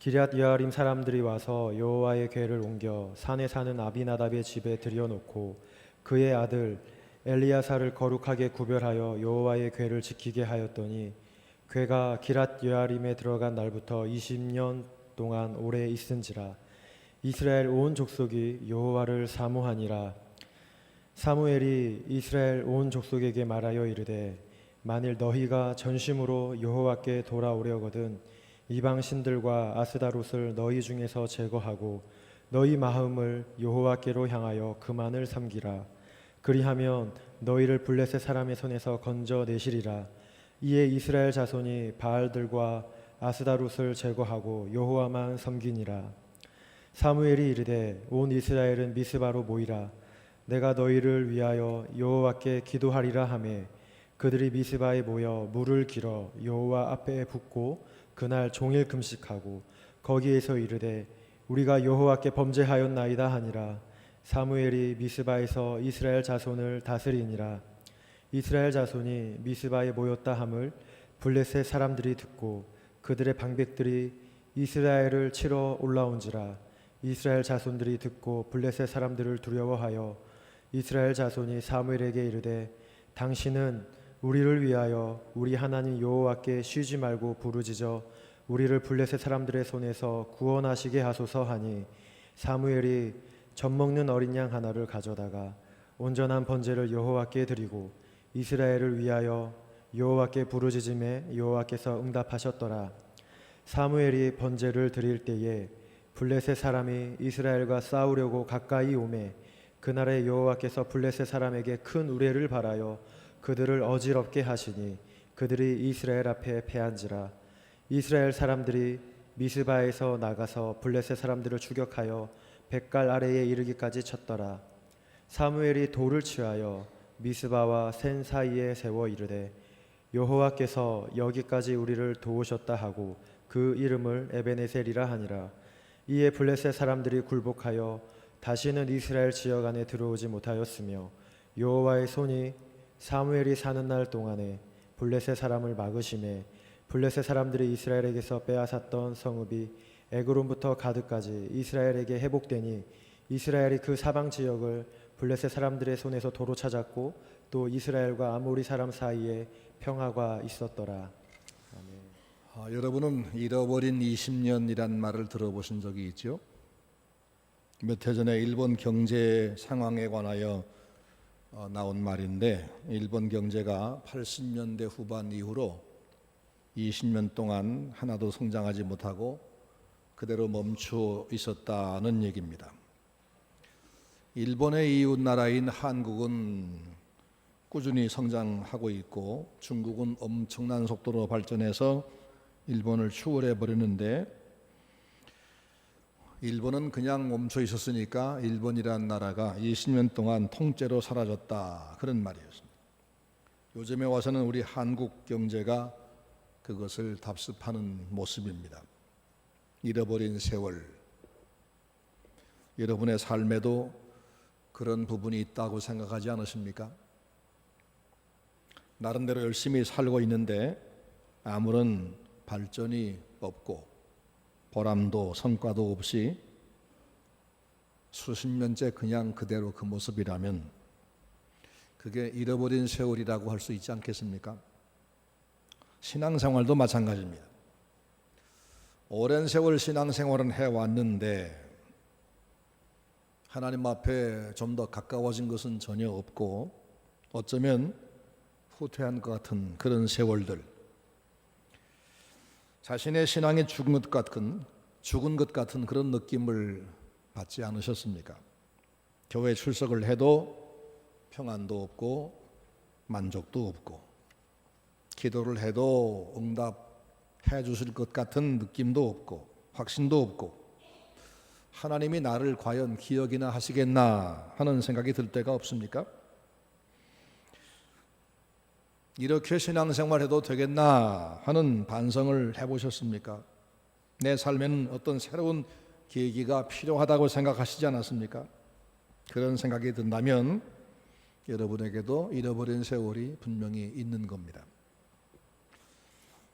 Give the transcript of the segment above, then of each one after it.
기럇 여아림 사람들이 와서 여호와의 궤를 옮겨 산에 사는 아비나답의 집에 들여놓고 그의 아들 엘리야사를 거룩하게 구별하여 여호와의 궤를 지키게 하였더니 궤가 기럇 여아림에 들어간 날부터 20년 동안 오래 있은지라. 이스라엘 온 족속이 여호와를 사모하니라. 사무엘이 이스라엘 온 족속에게 말하여 이르되 만일 너희가 전심으로 여호와께 돌아오려거든 이방 신들과 아스다롯을 너희 중에서 제거하고 너희 마음을 여호와께로 향하여 그만을 섬기라. 그리하면 너희를 블레셋 사람의 손에서 건져내시리라. 이에 이스라엘 자손이 바알들과 아스다롯을 제거하고 여호와만 섬기니라. 사무엘이 이르되 온 이스라엘은 미스바로 모이라. 내가 너희를 위하여 여호와께 기도하리라 하매 그들이 미스바에 모여 물을 길어 여호와 앞에 붓고 그날 종일 금식하고 거기에서 이르되 우리가 여호와께 범죄하였나이다 하니라. 사무엘이 미스바에서 이스라엘 자손을 다스리니라. 이스라엘 자손이 미스바에 모였다 함을 블레셋 사람들이 듣고 그들의 방백들이 이스라엘을 치러 올라온지라. 이스라엘 자손들이 듣고 블레셋 사람들을 두려워하여 이스라엘 자손이 사무엘에게 이르되 당신은 우리를 위하여 우리 하나님 여호와께 쉬지 말고 부르짖어 우리를 블레셋 사람들의 손에서 구원하시게 하소서 하니 사무엘이 젖먹는 어린 양 하나를 가져다가 온전한 번제를 여호와께 드리고 이스라엘을 위하여 여호와께 부르짖음에 여호와께서 응답하셨더라. 사무엘이 번제를 드릴 때에 블레셋 사람이 이스라엘과 싸우려고 가까이 오매 그날에 여호와께서 블레셋 사람에게 큰 우레를 발하여 그들을 어지럽게 하시니 그들이 이스라엘 앞에 패한지라. 이스라엘 사람들이 미스바에서 나가서 블레셋 사람들을 추격하여 벳갈 아래에 이르기까지 쳤더라. 사무엘이 돌을 취하여 미스바와 센 사이에 세워 이르되 여호와께서 여기까지 우리를 도우셨다 하고 그 이름을 에베네셀이라 하니라. 이에 블레셋 사람들이 굴복하여 다시는 이스라엘 지역 안에 들어오지 못하였으며 여호와의 손이 사무엘이 사는 날 동안에 블레셋 사람을 막으심에 블레셋 사람들이 이스라엘에게서 빼앗았던 성읍이 에그론부터 가드까지 이스라엘에게 회복되니 이스라엘이 그 사방 지역을 블레셋 사람들의 손에서 도로 찾았고 또 이스라엘과 아모리 사람 사이에 평화가 있었더라. 여러분은 잃어버린 20년이란 말을 들어보신 적이 있죠? 몇 해 전에 일본 경제 상황에 관하여 나온 말인데 일본 경제가 80년대 후반 이후로 20년 동안 하나도 성장하지 못하고 그대로 멈추어 있었다는 얘기입니다. 일본의 이웃 나라인 한국은 꾸준히 성장하고 있고 중국은 엄청난 속도로 발전해서 일본을 추월해 버리는데 일본은 그냥 멈춰 있었으니까 일본이란 나라가 20년 동안 통째로 사라졌다, 그런 말이었습니다. 요즘에 와서는 우리 한국 경제가 그것을 답습하는 모습입니다. 잃어버린 세월. 여러분의 삶에도 그런 부분이 있다고 생각하지 않으십니까? 나름대로 열심히 살고 있는데 아무런 발전이 없고 보람도 성과도 없이 수십 년째 그냥 그대로 그 모습이라면 그게 잃어버린 세월이라고 할 수 있지 않겠습니까? 신앙생활도 마찬가지입니다. 오랜 세월 신앙생활은 해왔는데 하나님 앞에 좀 더 가까워진 것은 전혀 없고 어쩌면 후퇴한 것 같은 그런 세월들, 자신의 신앙이 죽은 것 같은 그런 느낌을 받지 않으셨습니까? 교회 출석을 해도 평안도 없고 만족도 없고 기도를 해도 응답해 주실 것 같은 느낌도 없고 확신도 없고 하나님이 나를 과연 기억이나 하시겠나 하는 생각이 들 때가 없습니까? 이렇게 신앙생활해도 되겠나 하는 반성을 해보셨습니까? 내 삶에는 어떤 새로운 계기가 필요하다고 생각하시지 않았습니까? 그런 생각이 든다면 여러분에게도 잃어버린 세월이 분명히 있는 겁니다.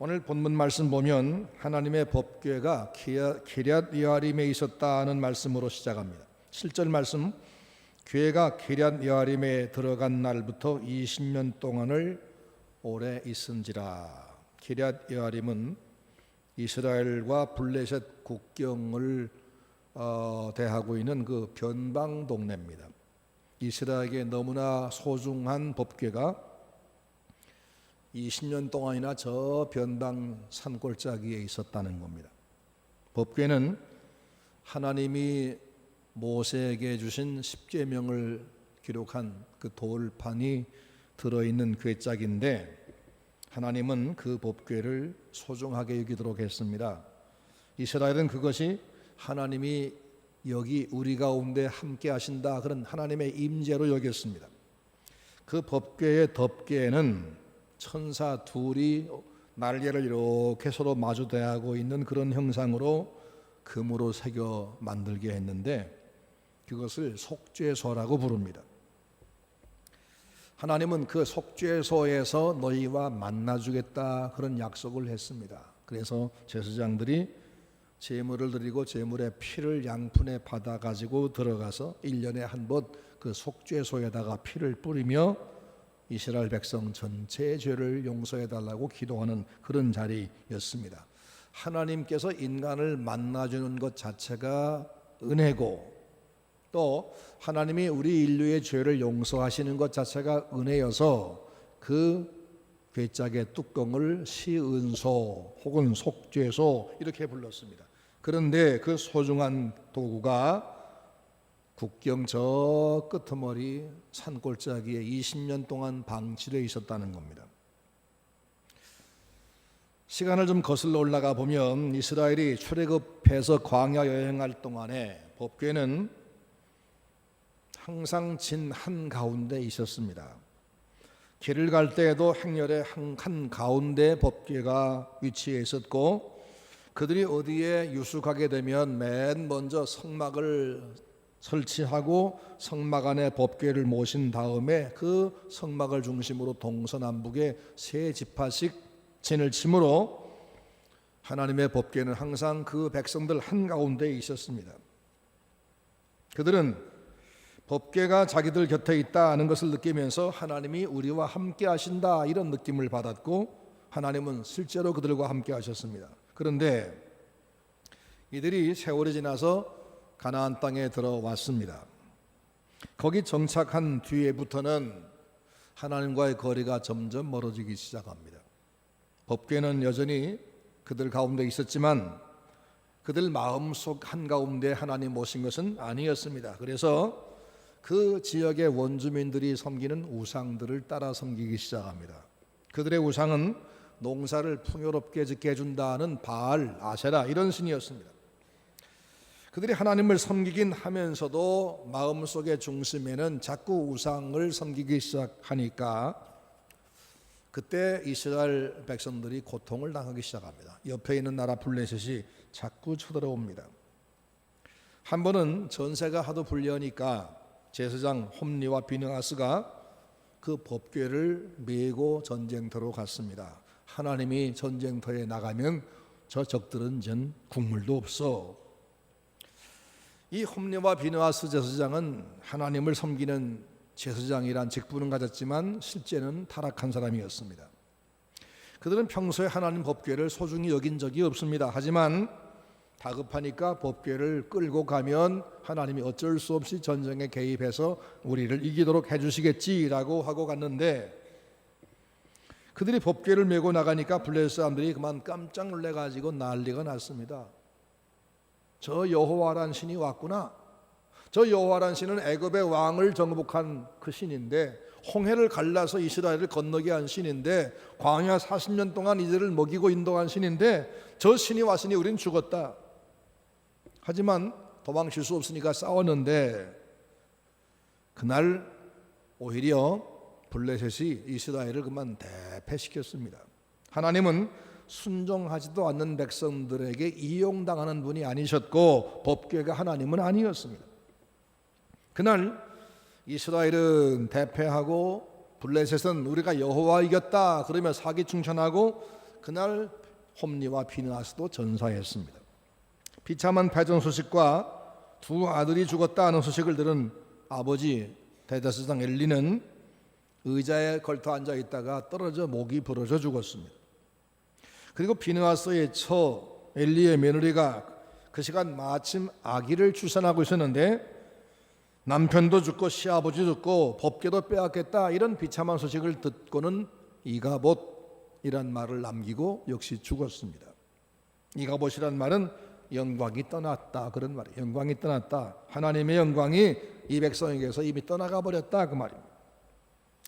오늘 본문 말씀 보면 하나님의 법궤가 기럇 여아림에 있었다는 말씀으로 시작합니다. 7절 말씀, 궤가 기럇 여아림에 들어간 날부터 20년 동안을 오래 있은지라. 기럇 여아림은 이스라엘과 블레셋 국경을 대하고 있는 그 변방 동네입니다. 이스라엘에게 너무나 소중한 법궤가 20년 동안이나 저 변방 산골짜기에 있었다는 겁니다. 법궤는 하나님이 모세에게 주신 십계명을 기록한 그 돌판이 들어있는 궤짝인데 하나님은 그 법궤를 소중하게 여기도록 했습니다. 이스라엘은 그것이 하나님이 여기 우리 가운데 함께 하신다 그런 하나님의 임재로 여겼습니다. 그 법궤의 덮개에는 천사 둘이 날개를 이렇게 서로 마주대하고 있는 그런 형상으로 금으로 새겨 만들게 했는데 그것을 속죄소라고 부릅니다. 하나님은 그 속죄소에서 너희와 만나주겠다 그런 약속을 했습니다. 그래서 제사장들이 제물을 드리고 제물의 피를 양푼에 받아 가지고 들어가서 1년에 한 번 그 속죄소에다가 피를 뿌리며 이스라엘 백성 전체의 죄를 용서해 달라고 기도하는 그런 자리였습니다. 하나님께서 인간을 만나주는 것 자체가 은혜고 또 하나님이 우리 인류의 죄를 용서하시는 것 자체가 은혜여서 그 궤짝의 뚜껑을 시은소 혹은 속죄소 이렇게 불렀습니다. 그런데 그 소중한 도구가 국경 저 끄트머리 산골짜기에 20년 동안 방치되어 있었다는 겁니다. 시간을 좀 거슬러 올라가 보면 이스라엘이 출애굽해서 광야 여행할 동안에 법궤는 항상 진 한가운데 있었습니다. 길을 갈 때에도 행렬의 한가운데 법궤가 위치해 있었고 그들이 어디에 유숙하게 되면 맨 먼저 성막을 설치하고 성막 안에 법궤를 모신 다음에 그 성막을 중심으로 동서남북에 세 지파씩 진을 치므로 하나님의 법궤는 항상 그 백성들 한가운데에 있었습니다. 그들은 법궤가 자기들 곁에 있다는 것을 느끼면서 하나님이 우리와 함께 하신다 이런 느낌을 받았고 하나님은 실제로 그들과 함께 하셨습니다. 그런데 이들이 세월이 지나서 가나안 땅에 들어왔습니다. 거기 정착한 뒤에부터는 하나님과의 거리가 점점 멀어지기 시작합니다. 법궤는 여전히 그들 가운데 있었지만 그들 마음속 한가운데 하나님 모신 것은 아니었습니다. 그래서 그 지역의 원주민들이 섬기는 우상들을 따라 섬기기 시작합니다. 그들의 우상은 농사를 풍요롭게 짓게 해준다는 바알, 아세라 이런 신이었습니다. 그들이 하나님을 섬기긴 하면서도 마음속의 중심에는 자꾸 우상을 섬기기 시작하니까 그때 이스라엘 백성들이 고통을 당하기 시작합니다. 옆에 있는 나라 블레셋이 자꾸 쳐들어옵니다. 한 번은 전세가 하도 불리하니까 제사장 홈리와 비느하스가 그 법궤를 메고 전쟁터로 갔습니다. 하나님이 전쟁터에 나가면 저 적들은 전 국물도 없어. 이 홈리와 비느하스 제사장은 하나님을 섬기는 제사장이란 직분은 가졌지만 실제는 타락한 사람이었습니다. 그들은 평소에 하나님 법궤를 소중히 여긴 적이 없습니다. 하지만 다급하니까 법궤를 끌고 가면 하나님이 어쩔 수 없이 전쟁에 개입해서 우리를 이기도록 해주시겠지라고 하고 갔는데 그들이 법궤를 메고 나가니까 블레셋 사람들이 그만 깜짝 놀래가지고 난리가 났습니다. 저 여호와란 신이 왔구나. 저 여호와란 신은 애굽의 왕을 정복한 그 신인데 홍해를 갈라서 이스라엘을 건너게 한 신인데 광야 40년 동안 이들을 먹이고 인도한 신인데 저 신이 왔으니 우린 죽었다. 하지만 도망칠 수 없으니까 싸웠는데 그날 오히려 블레셋이 이스라엘을 그만 대패시켰습니다. 하나님은 순종하지도 않는 백성들에게 이용당하는 분이 아니셨고 법궤가 하나님은 아니었습니다. 그날 이스라엘은 대패하고 블레셋은 우리가 여호와 이겼다 그러며 사기충천하고 그날 홈리와 비느하스도 전사했습니다. 비참한 패전 소식과 두 아들이 죽었다 하는 소식을 들은 아버지 대제사장 엘리는 의자에 걸터 앉아 있다가 떨어져 목이 부러져 죽었습니다. 그리고 비느하스의 처 엘리의 며느리가 그 시간 마침 아기를 출산하고 있었는데 남편도 죽고 시아버지도 죽고 법궤도 빼앗겠다 이런 비참한 소식을 듣고는 이가봇이란 말을 남기고 역시 죽었습니다. 이가봇이란 말은 영광이 떠났다 그런 말이에요. 영광이 떠났다. 하나님의 영광이 이 백성에게서 이미 떠나가 버렸다 그 말입니다.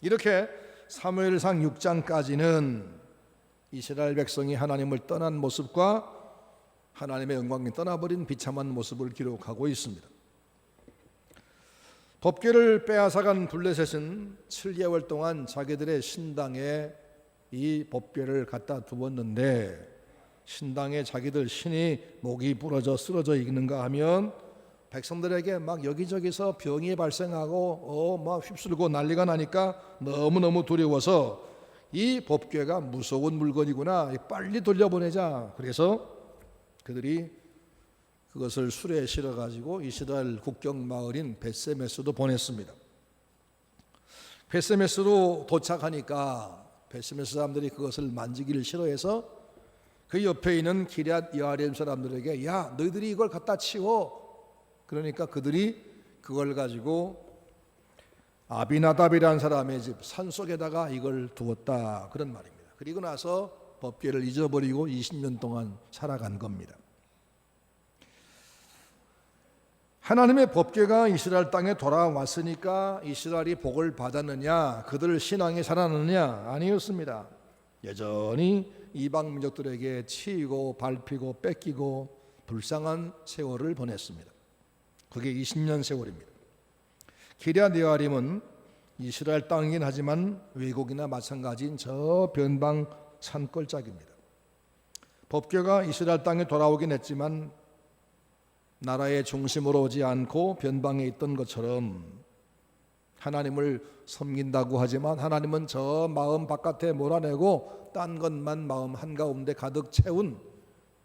이렇게 사무엘상 6장까지는 이스라엘 백성이 하나님을 떠난 모습과 하나님의 영광이 떠나버린 비참한 모습을 기록하고 있습니다. 법궤를 빼앗아간 블레셋은 7개월 동안 자기들의 신당에 이 법궤를 갖다 두었는데 신당에 자기들 신이 목이 부러져 쓰러져 있는가 하면 백성들에게 막 여기저기서 병이 발생하고 막 휩쓸고 난리가 나니까 너무너무 두려워서 이 법궤가 무서운 물건이구나 빨리 돌려보내자. 그래서 그들이 그것을 수레에 실어가지고 이스라엘 국경 마을인 벳세메스로 보냈습니다. 벳세메스로 도착하니까 벳세메스 사람들이 그것을 만지기를 싫어해서 그 옆에 있는 기럇 여아림 사람들에게 야 너희들이 이걸 갖다 치워. 그러니까 그들이 그걸 가지고 아비나답이라는 사람의 집 산속에다가 이걸 두었다 그런 말입니다. 그리고 나서 법궤를 잊어버리고 20년 동안 살아간 겁니다. 하나님의 법궤가 이스라엘 땅에 돌아왔으니까 이스라엘이 복을 받았느냐 그들 신앙이 살아났느냐 아니었습니다. 여전히 이방 민족들에게 치이고 밟히고 뺏기고 불쌍한 세월을 보냈습니다. 그게 20년 세월입니다. 기럇 여아림은 이스라엘 땅이긴 하지만 외국이나 마찬가지인 저 변방 산골짜기입니다. 법궤가 이스라엘 땅에 돌아오긴 했지만 나라의 중심으로 오지 않고 변방에 있던 것처럼 하나님을 섬긴다고 하지만 하나님은 저 마음 바깥에 몰아내고 딴 것만 마음 한가운데 가득 채운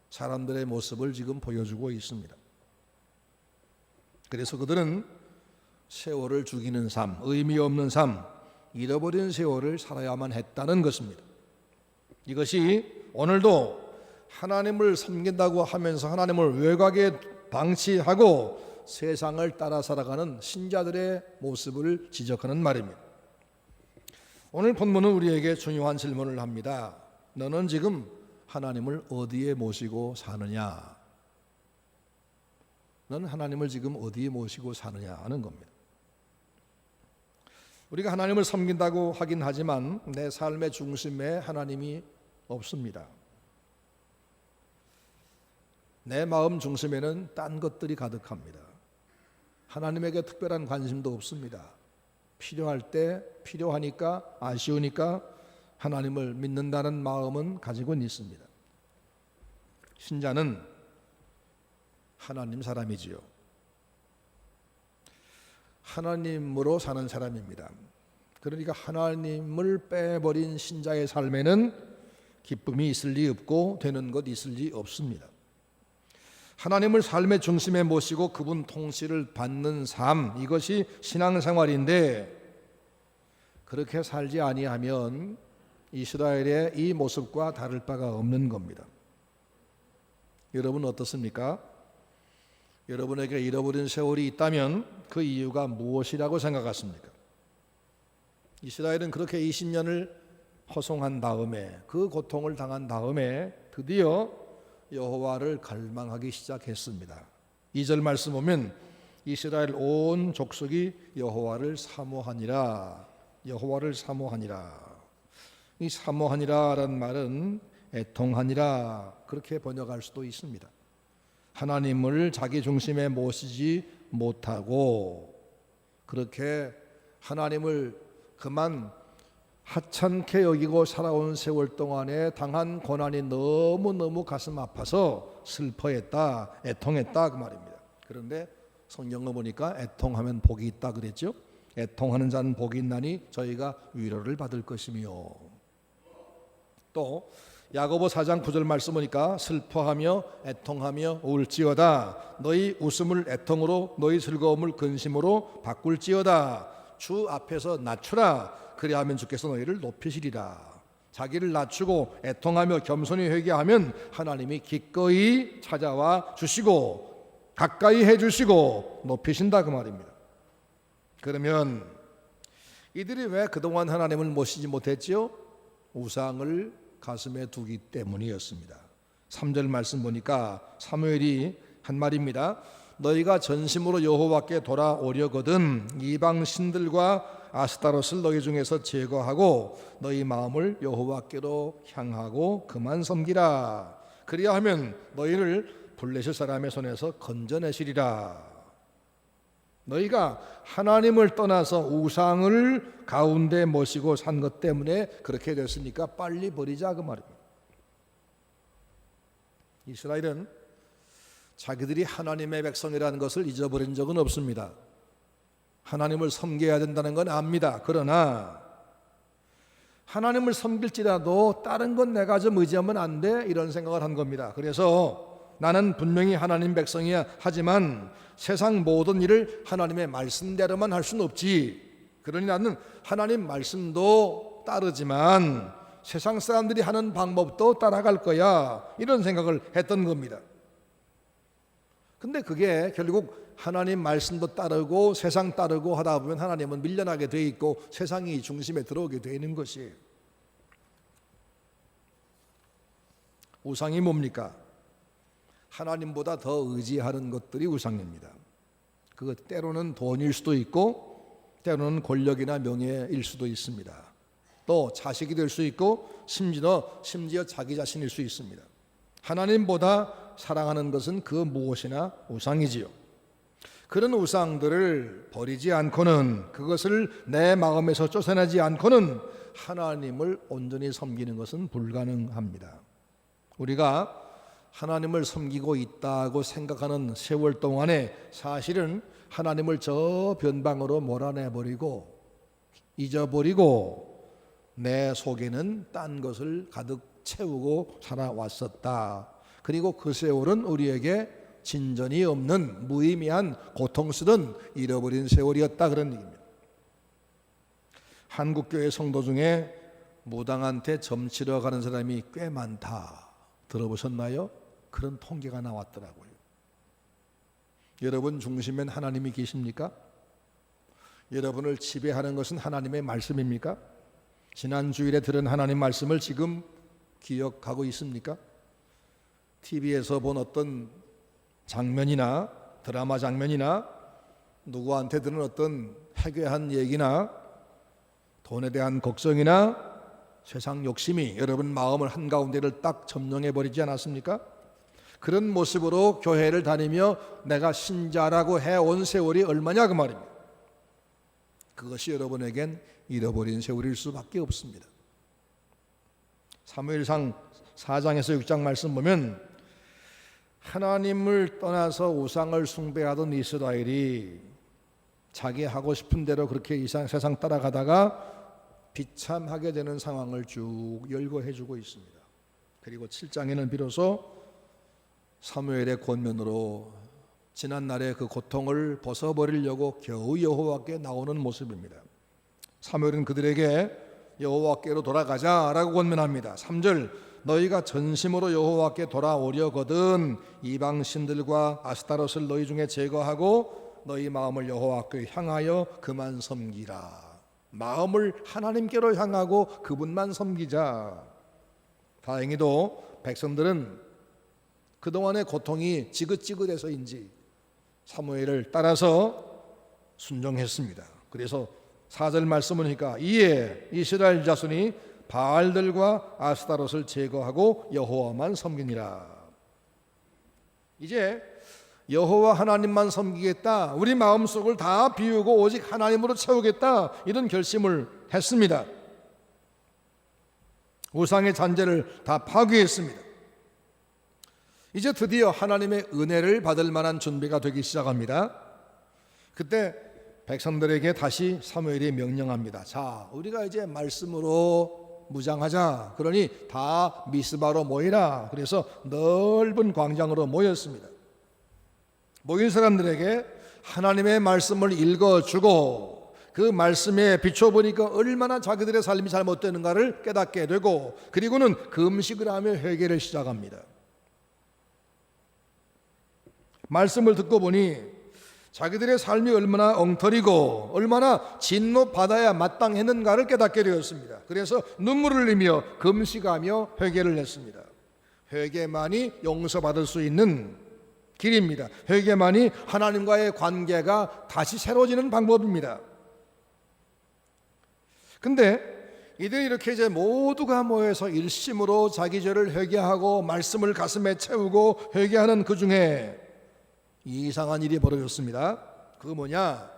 사람들의 모습을 지금 보여주고 있습니다. 그래서 그들은 세월을 죽이는 삶, 의미 없는 삶, 잃어버린 세월을 살아야만 했다는 것입니다. 이것이 오늘도 하나님을 섬긴다고 하면서 하나님을 외곽에 방치하고 세상을 따라 살아가는 신자들의 모습을 지적하는 말입니다. 오늘 본문은 우리에게 중요한 질문을 합니다. 너는 지금 하나님을 어디에 모시고 사느냐? 너는 하나님을 지금 어디에 모시고 사느냐 하는 겁니다. 우리가 하나님을 섬긴다고 하긴 하지만 내 삶의 중심에 하나님이 없습니다. 내 마음 중심에는 딴 것들이 가득합니다. 하나님에게 특별한 관심도 없습니다. 필요할 때 필요하니까 아쉬우니까 하나님을 믿는다는 마음은 가지고는 있습니다. 신자는 하나님 사람이지요. 하나님으로 사는 사람입니다. 그러니까 하나님을 빼버린 신자의 삶에는 기쁨이 있을 리 없고 되는 것 있을 리 없습니다. 하나님을 삶의 중심에 모시고 그분 통치를 받는 삶, 이것이 신앙생활인데 그렇게 살지 아니하면 이스라엘의 이 모습과 다를 바가 없는 겁니다. 여러분 어떻습니까? 여러분에게 잃어버린 세월이 있다면 그 이유가 무엇이라고 생각하십니까? 이스라엘은 그렇게 20년을 허송한 다음에 그 고통을 당한 다음에 드디어 여호와를 갈망하기 시작했습니다. 2절 말씀 보면 이스라엘 온 족속이 여호와를 사모하니라. 여호와를 사모하니라. 이 사모하니라라는 말은 애통하니라 그렇게 번역할 수도 있습니다. 하나님을 자기 중심에 모시지 못하고 그렇게 하나님을 그만 하찮게 여기고 살아온 세월 동안에 당한 고난이 너무너무 가슴 아파서 슬퍼했다, 애통했다 그 말입니다. 그런데 성경을 보니까 애통하면 복이 있다 그랬죠. 애통하는 자는 복이 있나니 저희가 위로를 받을 것이며 또 야고보 4장 9절 말씀 보니까 슬퍼하며 애통하며 울지어다. 너희 웃음을 애통으로 너희 즐거움을 근심으로 바꿀지어다. 주 앞에서 낮추라. 그리하면 주께서 너희를 높이시리라. 자기를 낮추고 애통하며 겸손히 회개하면 하나님이 기꺼이 찾아와 주시고 가까이 해주시고 높이신다 그 말입니다. 그러면 이들이 왜 그동안 하나님을 모시지 못했지요? 우상을 가슴에 두기 때문이었습니다. 3절 말씀 보니까 사무엘이 한 말입니다. 너희가 전심으로 여호와께 돌아오려거든 이방 신들과 아스타롯을 너희 중에서 제거하고 너희 마음을 여호와께로 향하고 그만 섬기라. 그리하면 너희를 블레셋 사람의 손에서 건져내시리라. 너희가 하나님을 떠나서 우상을 가운데 모시고 산 것 때문에 그렇게 됐으니까 빨리 버리자 그 말입니다. 이스라엘은 자기들이 하나님의 백성이라는 것을 잊어버린 적은 없습니다. 하나님을 섬겨야 된다는 건 압니다. 그러나 하나님을 섬길지라도 다른 건 내가 좀 의지하면 안 돼 이런 생각을 한 겁니다. 그래서 나는 분명히 하나님 백성이야 하지만 세상 모든 일을 하나님의 말씀대로만 할 수는 없지. 그러니 나는 하나님 말씀도 따르지만 세상 사람들이 하는 방법도 따라갈 거야 이런 생각을 했던 겁니다. 근데 그게 결국 하나님 말씀도 따르고 세상 따르고 하다 보면 하나님은 밀려나게 돼 있고 세상이 중심에 들어오게 되는 것이에요. 우상이 뭡니까? 하나님보다 더 의지하는 것들이 우상입니다. 그 때로는 돈일 수도 있고 때로는 권력이나 명예일 수도 있습니다. 또 자식이 될 수 있고 심지어 자기 자신일 수 있습니다. 하나님보다 사랑하는 것은 그 무엇이나 우상이지요. 그런 우상들을 버리지 않고는 그것을 내 마음에서 쫓아내지 않고는 하나님을 온전히 섬기는 것은 불가능합니다. 우리가 하나님을 섬기고 있다고 생각하는 세월 동안에 사실은 하나님을 저 변방으로 몰아내버리고 잊어버리고 내 속에는 딴 것을 가득 채우고 살아왔었다. 그리고 그 세월은 우리에게 진전이 없는 무의미한 고통스런 잃어버린 세월이었다 그런 얘기입니다. 한국교회 성도 중에 무당한테 점치러 가는 사람이 꽤 많다. 들어보셨나요? 그런 통계가 나왔더라고요. 여러분 중심엔 하나님이 계십니까? 여러분을 지배하는 것은 하나님의 말씀입니까? 지난 주일에 들은 하나님 말씀을 지금 기억하고 있습니까? TV에서 본 어떤 장면이나 드라마 장면이나 누구한테 들은 어떤 해괴한 얘기나 돈에 대한 걱정이나 세상 욕심이 여러분 마음을 한가운데를 딱 점령해 버리지 않았습니까? 그런 모습으로 교회를 다니며 내가 신자라고 해온 세월이 얼마냐 그 말입니다. 그것이 여러분에겐 잃어버린 세월일 수밖에 없습니다. 사무엘상 4장에서 6장 말씀 보면 하나님을 떠나서 우상을 숭배하던 이스라엘이 자기 하고 싶은 대로 그렇게 세상 따라가다가 비참하게 되는 상황을 쭉 열거해 주고 있습니다. 그리고 7장에는 비로소 사무엘의 권면으로 지난날의 그 고통을 벗어버리려고 겨우 여호와께 나오는 모습입니다. 사무엘은 그들에게 여호와께로 돌아가자라고 권면합니다. 3절 너희가 전심으로 여호와께 돌아오려거든 이방 신들과 아스타롯을 너희 중에 제거하고 너희 마음을 여호와께 향하여 그만 섬기라. 마음을 하나님께로 향하고 그분만 섬기자. 다행히도 백성들은 그동안의 고통이 지긋지긋해서인지 사무엘을 따라서 순종했습니다. 그래서 4절 말씀을 보니까 이에 이스라엘 자손이 바알들과 아스타롯을 제거하고 여호와만 섬기니라. 이제 여호와 하나님만 섬기겠다. 우리 마음속을 다 비우고 오직 하나님으로 채우겠다. 이런 결심을 했습니다. 우상의 잔재를 다 파괴했습니다. 이제 드디어 하나님의 은혜를 받을 만한 준비가 되기 시작합니다. 그때 백성들에게 다시 사무엘이 명령합니다. 자, 우리가 이제 말씀으로 무장하자. 그러니 다 미스바로 모이라. 그래서 넓은 광장으로 모였습니다. 모인 사람들에게 하나님의 말씀을 읽어주고 그 말씀에 비춰보니까 얼마나 자기들의 삶이 잘못되는가를 깨닫게 되고, 그리고는 금식을 하며 회개를 시작합니다. 말씀을 듣고 보니 자기들의 삶이 얼마나 엉터리고 얼마나 진노받아야 마땅했는가를 깨닫게 되었습니다. 그래서 눈물을 흘리며 금식하며 회개를 했습니다. 회개만이 용서받을 수 있는 길입니다. 회개만이 하나님과의 관계가 다시 새로워지는 방법입니다. 근데 이들이 이렇게 이제 모두가 모여서 일심으로 자기 죄를 회개하고 말씀을 가슴에 채우고 회개하는 그 중에 이상한 일이 벌어졌습니다. 그거 뭐냐?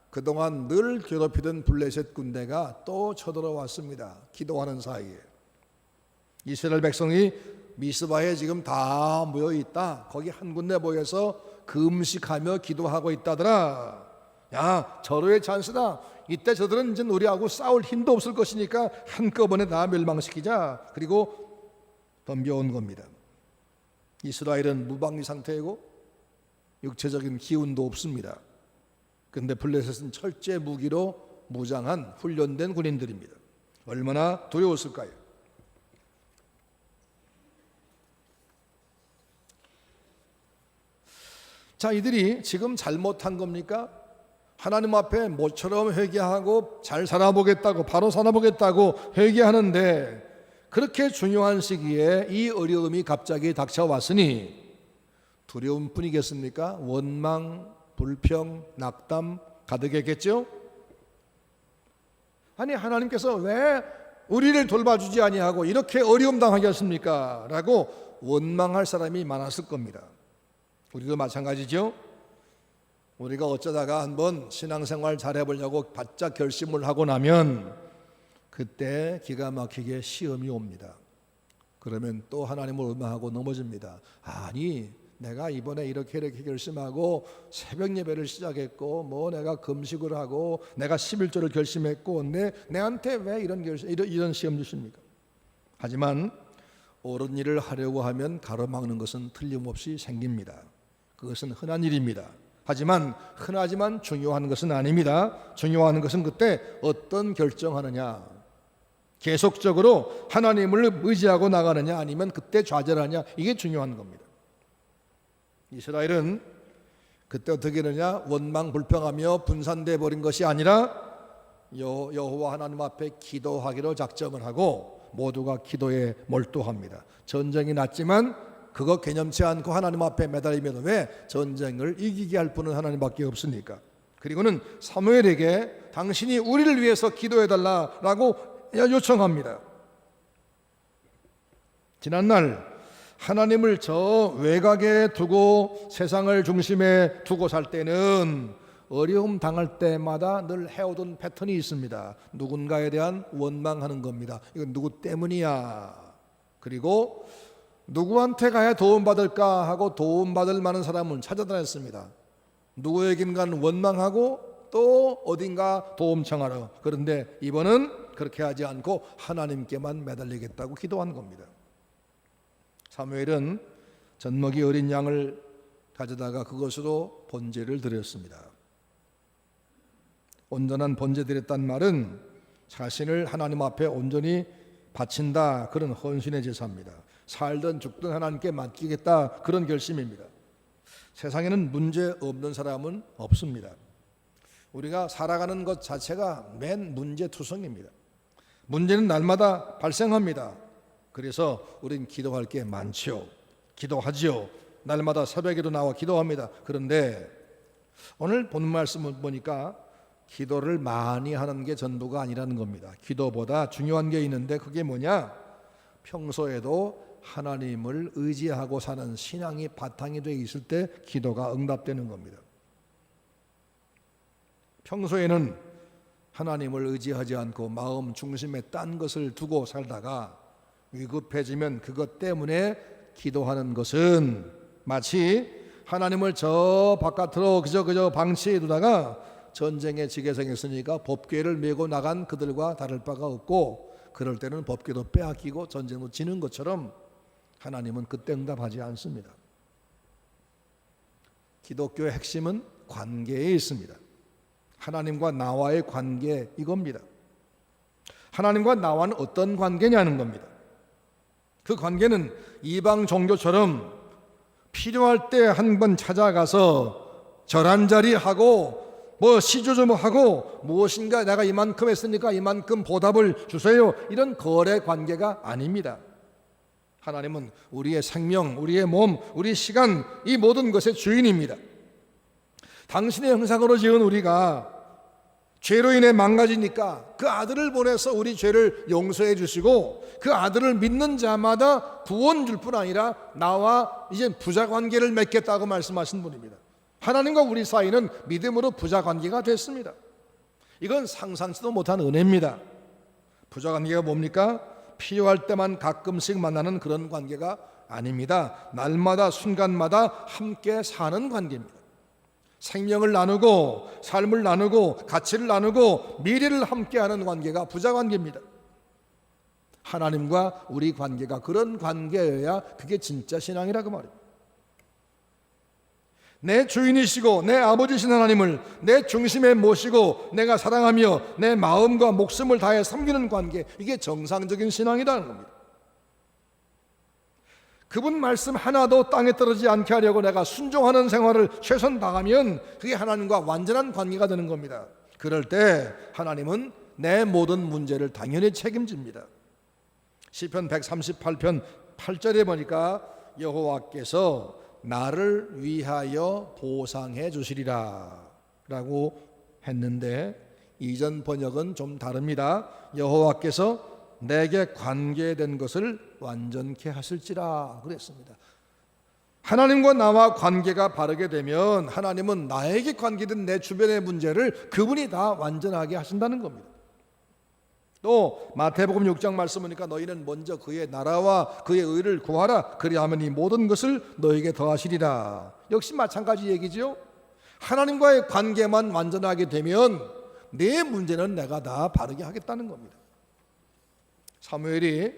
그동안 늘 괴롭히던 블레셋 군대가 또 쳐들어왔습니다. 기도하는 사이에. 이스라엘 백성이 미스바에 지금 다 모여 있다. 거기 한 군데 모여서 금식하며 기도하고 있다더라. 야, 절호의 찬스다. 이때 저들은 이제 우리하고 싸울 힘도 없을 것이니까 한꺼번에 다 멸망시키자. 그리고 덤벼온 겁니다. 이스라엘은 무방비 상태이고 육체적인 기운도 없습니다. 그런데 블레셋은 철제 무기로 무장한 훈련된 군인들입니다. 얼마나 두려웠을까요? 자, 이들이 지금 잘못한 겁니까? 하나님 앞에 모처럼 회개하고 잘 살아보겠다고, 바로 살아보겠다고 회개하는데 그렇게 중요한 시기에 이 어려움이 갑자기 닥쳐왔으니 두려움뿐이겠습니까? 원망, 불평, 낙담 가득했겠죠? 아니, 하나님께서 왜 우리를 돌봐주지 아니하고 이렇게 어려움 당하게 하십니까? 라고 원망할 사람이 많았을 겁니다. 우리도 마찬가지죠. 우리가 어쩌다가 한번 신앙생활 잘해보려고 바짝 결심을 하고 나면 그때 기가 막히게 시험이 옵니다. 그러면 또 하나님을 원망하고 넘어집니다. 아니, 내가 이번에 이렇게 결심하고 새벽 예배를 시작했고 뭐 내가 금식을 하고 내가 11조를 결심했고 내한테 왜 이런 시험 주십니까? 하지만 옳은 일을 하려고 하면 가로막는 것은 틀림없이 생깁니다. 그것은 흔한 일입니다. 하지만 흔하지만 중요한 것은 아닙니다. 중요한 것은 그때 어떤 결정하느냐, 계속적으로 하나님을 의지하고 나가느냐 아니면 그때 좌절하냐, 이게 중요한 겁니다. 이스라엘은 그때 어떻게 되느냐, 원망 불평하며 분산돼 버린 것이 아니라 여호와 하나님 앞에 기도하기로 작정을 하고 모두가 기도에 몰두합니다. 전쟁이 났지만 그거 개념치 않고 하나님 앞에 매달리면 왜 전쟁을 이기게 할 분은 하나님밖에 없으니까. 그리고는 사무엘에게 당신이 우리를 위해서 기도해달라고 요청합니다. 지난날 하나님을 저 외곽에 두고 세상을 중심에 두고 살 때는 어려움 당할 때마다 늘 해오던 패턴이 있습니다. 누군가에 대한 원망하는 겁니다. 이건 누구 때문이야. 그리고 누구한테 가야 도움받을까 하고 도움받을 만한 사람은 찾아다녔습니다. 누구에겐가 원망하고 또 어딘가 도움 청하러. 그런데 이번은 그렇게 하지 않고 하나님께만 매달리겠다고 기도한 겁니다. 사무엘은 젖먹이 어린 양을 가져다가 그것으로 번제를 드렸습니다. 온전한 번제 드렸단 말은 자신을 하나님 앞에 온전히 바친다, 그런 헌신의 제사입니다. 살든 죽든 하나님께 맡기겠다, 그런 결심입니다. 세상에는 문제 없는 사람은 없습니다. 우리가 살아가는 것 자체가 맨 문제투성입니다. 문제는 날마다 발생합니다. 그래서 우린 기도할 게 많죠. 기도하지요. 날마다 새벽에도 나와 기도합니다. 그런데 오늘 본 말씀을 보니까 기도를 많이 하는 게 전부가 아니라는 겁니다. 기도보다 중요한 게 있는데 그게 뭐냐? 평소에도 하나님을 의지하고 사는 신앙이 바탕이 되어 있을 때 기도가 응답되는 겁니다. 평소에는 하나님을 의지하지 않고 마음 중심에 딴 것을 두고 살다가 위급해지면 그것 때문에 기도하는 것은 마치 하나님을 저 바깥으로 그저 방치해 두다가 전쟁에 지게 생겼으니까 법궤를 메고 나간 그들과 다를 바가 없고, 그럴 때는 법궤도 빼앗기고 전쟁으로 지는 것처럼 하나님은 그때 응답하지 않습니다. 기독교의 핵심은 관계에 있습니다. 하나님과 나와의 관계, 이겁니다. 하나님과 나와는 어떤 관계냐는 겁니다. 그 관계는 이방 종교처럼 필요할 때 한 번 찾아가서 절 한 자리 하고 시주 좀 하고 무엇인가 내가 이만큼 했으니까 이만큼 보답을 주세요, 이런 거래 관계가 아닙니다. 하나님은 우리의 생명, 우리의 몸, 우리 시간, 이 모든 것의 주인입니다. 당신의 형상으로 지은 우리가 죄로 인해 망가지니까 그 아들을 보내서 우리 죄를 용서해 주시고 그 아들을 믿는 자마다 구원 줄 뿐 아니라 나와 이제 부자 관계를 맺겠다고 말씀하신 분입니다. 하나님과 우리 사이는 믿음으로 부자 관계가 됐습니다. 이건 상상치도 못한 은혜입니다. 부자 관계가 뭡니까? 필요할 때만 가끔씩 만나는 그런 관계가 아닙니다. 날마다 순간마다 함께 사는 관계입니다. 생명을 나누고 삶을 나누고 가치를 나누고 미래를 함께하는 관계가 부자 관계입니다. 하나님과 우리 관계가 그런 관계여야 그게 진짜 신앙이라고 말입니다. 내 주인이시고 내 아버지신 하나님을 내 중심에 모시고 내가 사랑하며 내 마음과 목숨을 다해 섬기는 관계, 이게 정상적인 신앙이라는 겁니다. 그분 말씀 하나도 땅에 떨어지지 않게 하려고 내가 순종하는 생활을 최선 다하면 그게 하나님과 완전한 관계가 되는 겁니다. 그럴 때 하나님은 내 모든 문제를 당연히 책임집니다. 시편 138편 8절에 보니까 여호와께서 나를 위하여 보상해 주시리라 라고 했는데 이전 번역은 좀 다릅니다. 여호와께서 내게 관계된 것을 완전케 하실지라 그랬습니다. 하나님과 나와 관계가 바르게 되면 하나님은 나에게 관계된 내 주변의 문제를 그분이 다 완전하게 하신다는 겁니다. 또 마태복음 6장 말씀 보니까 너희는 먼저 그의 나라와 그의 의를 구하라, 그리하면 이 모든 것을 너에게 더하시리라. 역시 마찬가지 얘기죠. 하나님과의 관계만 완전하게 되면 내 문제는 내가 다 바르게 하겠다는 겁니다. 사무엘이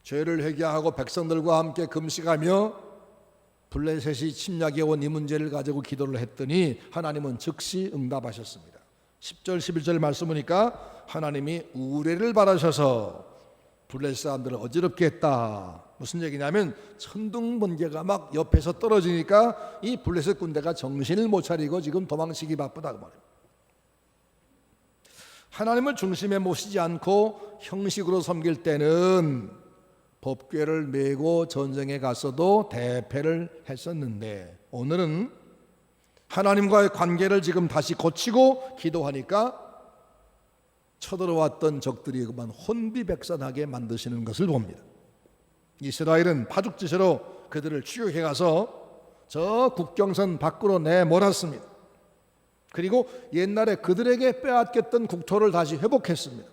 죄를 회개하고 백성들과 함께 금식하며 블레셋이 침략해 온 이 문제를 가지고 기도를 했더니 하나님은 즉시 응답하셨습니다. 10절 11절 말씀 보니까 하나님이 우레를 바라셔서 블레셋 사람들을 어지럽게 했다. 무슨 얘기냐면 천둥번개가 막 옆에서 떨어지니까 이 블레셋 군대가 정신을 못 차리고 지금 도망치기 바쁘다고 말해요. 하나님을 중심에 모시지 않고 형식으로 섬길 때는 법궤를 메고 전쟁에 갔어도 대패를 했었는데 오늘은 하나님과의 관계를 지금 다시 고치고 기도하니까 쳐들어왔던 적들이 그만 혼비백산하게 만드시는 것을 봅니다. 이스라엘은 파죽지세로 그들을 추격해 가서 저 국경선 밖으로 내몰았습니다. 그리고 옛날에 그들에게 빼앗겼던 국토를 다시 회복했습니다.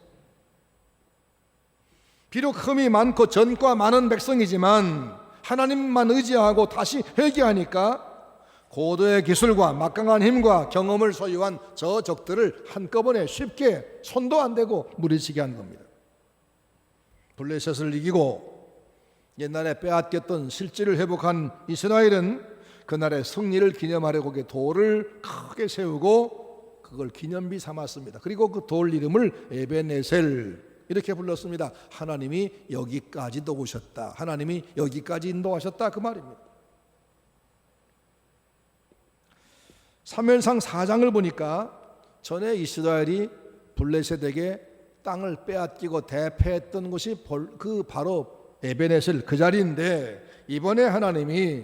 비록 흠이 많고 전과 많은 백성이지만 하나님만 의지하고 다시 회개하니까 고도의 기술과 막강한 힘과 경험을 소유한 저 적들을 한꺼번에 쉽게 손도 안 대고 무리치게 한 겁니다. 블레셋을 이기고 옛날에 빼앗겼던 실지를 회복한 이스라엘은 그날의 승리를 기념하려고 돌을 크게 세우고 그걸 기념비 삼았습니다. 그리고 그 돌 이름을 에벤에셀 이렇게 불렀습니다. 하나님이 여기까지 도우셨다, 하나님이 여기까지 인도하셨다, 그 말입니다. 사무엘상 4장을 보니까 전에 이스라엘이 블레셋에게 땅을 빼앗기고 대패했던 곳이 그 바로 에벤에셀 그 자리인데 이번에 하나님이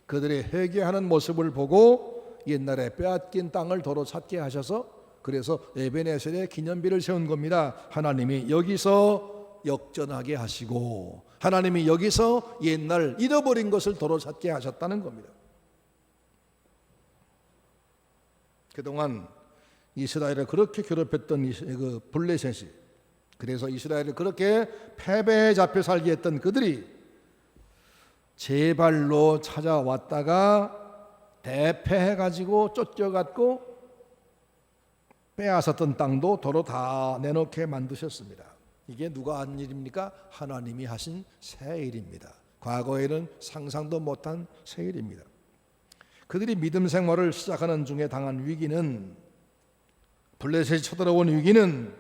그들의 회개하는 모습을 보고 옛날에 빼앗긴 땅을 도로 찾게 하셔서 그래서 에벤에셀에 기념비를 세운 겁니다. 하나님이 여기서 역전하게 하시고 하나님이 여기서 옛날 잃어버린 것을 도로 찾게 하셨다는 겁니다. 그동안 이스라엘을 그렇게 괴롭혔던 그 블레셋이, 그래서 이스라엘을 그렇게 패배에 잡혀 살게 했던 그들이 제 발로 찾아왔다가 대패해가지고 쫓겨갔고 빼앗았던 땅도 도로 다 내놓게 만드셨습니다. 이게 누가 한 일입니까? 하나님이 하신 새 일입니다. 과거에는 상상도 못한 새 일입니다. 그들이 믿음 생활을 시작하는 중에 당한 위기는, 블레셋이 쳐들어온 위기는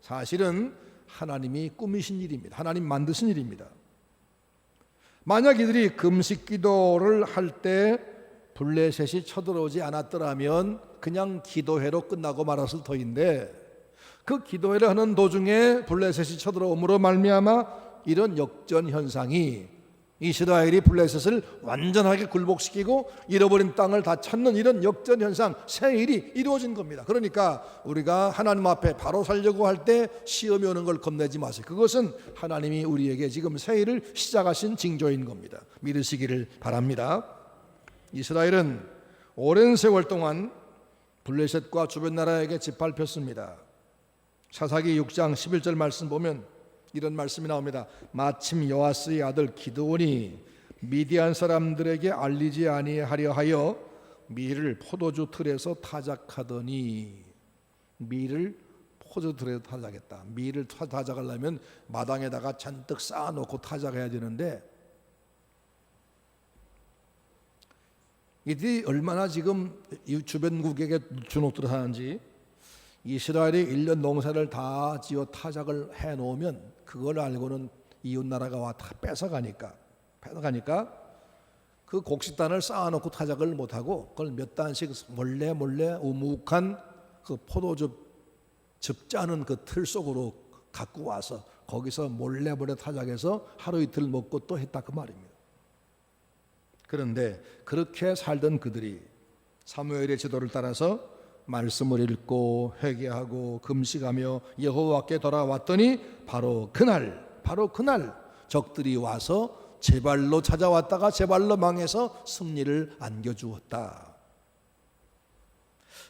사실은 하나님이 꾸미신 일입니다. 하나님 만드신 일입니다. 만약 이들이 금식 기도를 할 때 블레셋이 쳐들어오지 않았더라면 그냥 기도회로 끝나고 말았을 터인데, 그 기도회를 하는 도중에 블레셋이 쳐들어옴으로 말미암아 이런 역전 현상이, 이스라엘이 블레셋을 완전하게 굴복시키고 잃어버린 땅을 다 찾는 이런 역전 현상, 새 일이 이루어진 겁니다. 그러니까 우리가 하나님 앞에 바로 살려고 할 때 시험이 오는 걸 겁내지 마세요. 그것은 하나님이 우리에게 지금 새 일을 시작하신 징조인 겁니다. 믿으시기를 바랍니다. 이스라엘은 오랜 세월 동안 블레셋과 주변 나라에게 짓밟혔습니다. 사사기 6장 11절 말씀 보면 이런 말씀이 나옵니다. 마침 여아스의 아들 기드온이 미디안 사람들에게 알리지 아니하려 하여 밀을 포도주 틀에서 타작하더니, 밀을 포도주 틀에서 타작했다. 밀을 타작하려면 마당에다가 잔뜩 쌓아놓고 타작해야 되는데, 이들이 얼마나 지금 이 주변국에게 주눅들어 하는지, 이스라엘이 1년 농사를 다 지어 타작을 해놓으면 그걸 알고는 이웃나라가 와 다 뺏어가니까 그 곡식단을 쌓아놓고 타작을 못하고 그걸 몇 단씩 몰래 우묵한 그 포도즙 짜는 그 틀 속으로 갖고 와서 거기서 몰래 타작해서 하루 이틀 먹고 또 했다, 그 말입니다. 그런데 그렇게 살던 그들이 사무엘의 지도를 따라서 말씀을 읽고 회개하고 금식하며 여호와께 돌아왔더니 바로 그날 적들이 와서 제발로 찾아왔다가 제발로 망해서 승리를 안겨주었다.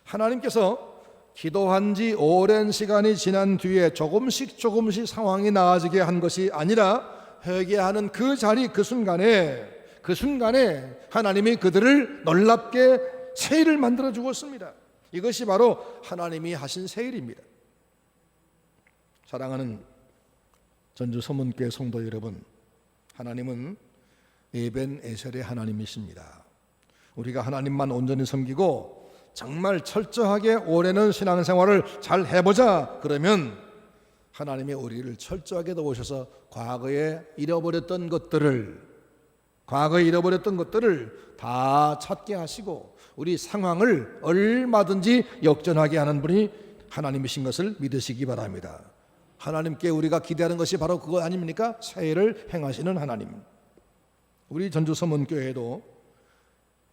하나님께서 기도한 지 오랜 시간이 지난 뒤에 조금씩 상황이 나아지게 한 것이 아니라 회개하는 그 자리, 그 순간에 하나님이 그들을 놀랍게 새 일을 만들어 주었습니다. 이것이 바로 하나님이 하신 새 일입니다. 사랑하는 전주 서문교회 성도 여러분, 하나님은 에벤에셀의 하나님이십니다. 우리가 하나님만 온전히 섬기고 정말 철저하게 올해는 신앙생활을 잘 해보자 그러면 하나님이 우리를 철저하게 도우셔서 과거에 잃어버렸던 것들을 다 찾게 하시고 우리 상황을 얼마든지 역전하게 하는 분이 하나님이신 것을 믿으시기 바랍니다. 하나님께 우리가 기대하는 것이 바로 그거 아닙니까? 새해를 행하시는 하나님. 우리 전주 서문교회에도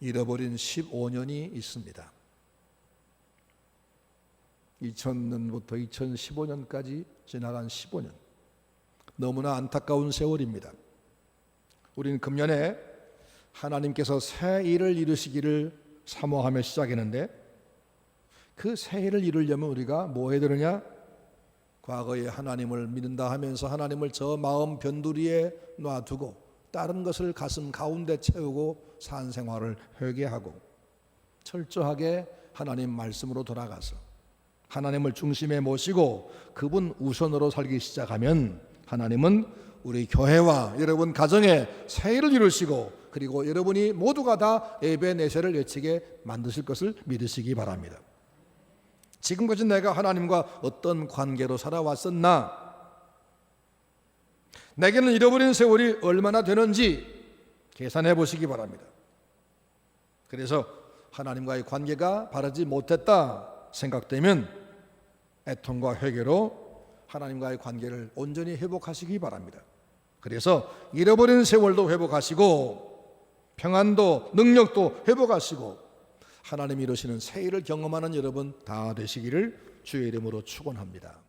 잃어버린 15년이 있습니다. 2000년부터 2015년까지 지나간 15년. 너무나 안타까운 세월입니다. 우리는 금년에 하나님께서 새 일을 이루시기를 사모하며 시작했는데, 그 새 일을 이루려면 우리가 뭐 해야 되느냐? 과거에 하나님을 믿는다 하면서 하나님을 저 마음 변두리에 놔두고 다른 것을 가슴 가운데 채우고 산 생활을 회개하고 철저하게 하나님 말씀으로 돌아가서 하나님을 중심에 모시고 그분 우선으로 살기 시작하면 하나님은 우리 교회와 여러분 가정에 새 일을 이루시고 그리고 여러분이 모두가 다 에벤에셀을 외치게 만드실 것을 믿으시기 바랍니다. 지금까지 내가 하나님과 어떤 관계로 살아왔었나? 내게는 잃어버린 세월이 얼마나 되는지 계산해 보시기 바랍니다. 그래서 하나님과의 관계가 바르지 못했다 생각되면 애통과 회개로 하나님과의 관계를 온전히 회복하시기 바랍니다. 그래서 잃어버린 세월도 회복하시고 평안도 능력도 회복하시고 하나님이 이루시는 새 일을 경험하는 여러분 다 되시기를 주의 이름으로 축원합니다.